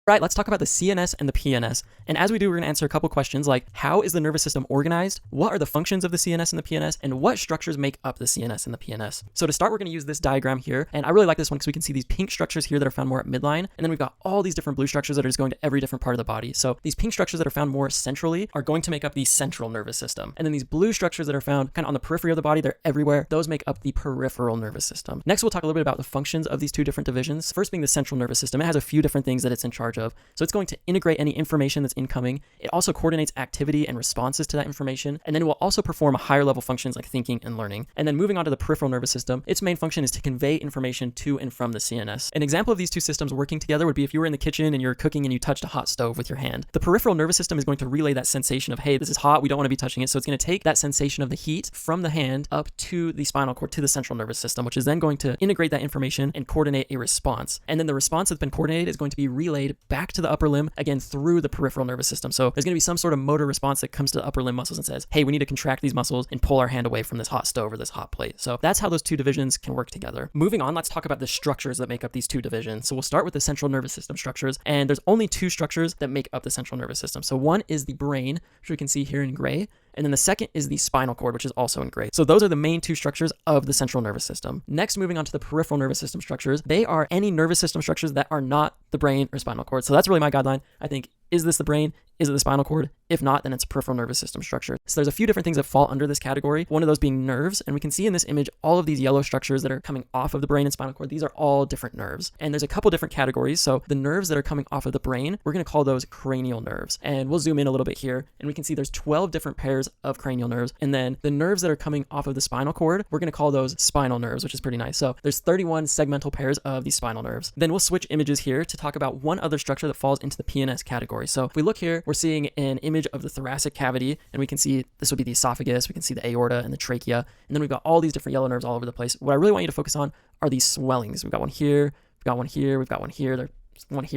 Right, let's talk about the CNS and the PNS. And as we do, we're going to answer a couple questions like, how is the nervous system organized? What are the functions of the CNS and the PNS? And what structures make up the CNS and the PNS? So to start, we're going to use this diagram here. And I really like this one because we can see these pink structures here that are found more at midline. And then we've got all these different blue structures that are just going to every different part of the body. So these pink structures that are found more centrally are going to make up the central nervous system. And then these blue structures that are found kind of on the periphery of the body, they're everywhere. Those make up the peripheral nervous system. Next, we'll talk a little bit about the functions of these two different divisions. First being the central nervous system. It has a few different things that it's in charge of. So it's going to integrate any information that's incoming. It also coordinates activity and responses to that information. And then it will also perform higher level functions like thinking and learning. And then moving on to the peripheral nervous system, its main function is to convey information to and from the CNS. An example of these two systems working together would be if you were in the kitchen and you're cooking and you touched a hot stove with your hand. The peripheral nervous system is going to relay that sensation of, hey, this is hot, we don't want to be touching it. So it's going to take that sensation of the heat from the hand up to the spinal cord, to the central nervous system, which is then going to integrate that information and coordinate a response. And then the response that's been coordinated is going to be relayed back to the upper limb, again, through the peripheral nervous system. So there's going to be some sort of motor response that comes to the upper limb muscles and says, hey, we need to contract these muscles and pull our hand away from this hot stove or this hot plate. So that's how those two divisions can work together. Moving on, let's talk about the structures that make up these two divisions. So we'll start with the central nervous system structures, and there's only two structures that make up the central nervous system. So one is the brain, which we can see here in gray, and then the second is the spinal cord, which is also in gray. So those are the main two structures of the central nervous system. Next, moving on to the peripheral nervous system structures, they are any nervous system structures that are not the brain or spinal cord. So that's really my guideline. I think, is this the brain? Is it the spinal cord? If not, then it's a peripheral nervous system structure. So there's a few different things that fall under this category. One of those being nerves. And we can see in this image, all of these yellow structures that are coming off of the brain and spinal cord, these are all different nerves. And there's a couple different categories. So the nerves that are coming off of the brain, we're going to call those cranial nerves. And we'll zoom in a little bit here. And we can see there's 12 different pairs of cranial nerves. And then the nerves that are coming off of the spinal cord, we're going to call those spinal nerves, which is pretty nice. So there's 31 segmental pairs of these spinal nerves. Then we'll switch images here to talk about one other structure that falls into the PNS category. So if we look here, we're seeing an image of the thoracic cavity, and we can see this would be the esophagus, we can see the aorta and the trachea, and then we've got all these different yellow nerves all over the place. What I really want you to focus on are these swellings. We've got one here, we've got one here, we've got one here.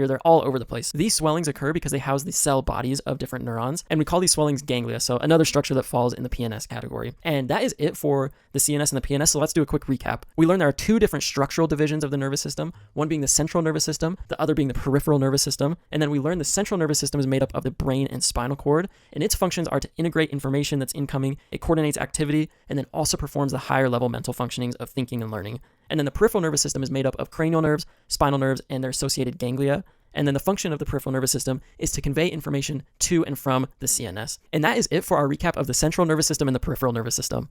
They're all over the place. These swellings occur because they house the cell bodies of different neurons, and we call these swellings ganglia, so another structure that falls in the PNS category. And that is it for the CNS and the PNS, so let's do a quick recap. We learned there are two different structural divisions of the nervous system, one being the central nervous system, the other being the peripheral nervous system, and then we learned the central nervous system is made up of the brain and spinal cord, and its functions are to integrate information that's incoming, it coordinates activity, and then also performs the higher level mental functionings of thinking and learning. And then the peripheral nervous system is made up of cranial nerves, spinal nerves, and their associated ganglia. And then the function of the peripheral nervous system is to convey information to and from the CNS. And that is it for our recap of the central nervous system and the peripheral nervous system.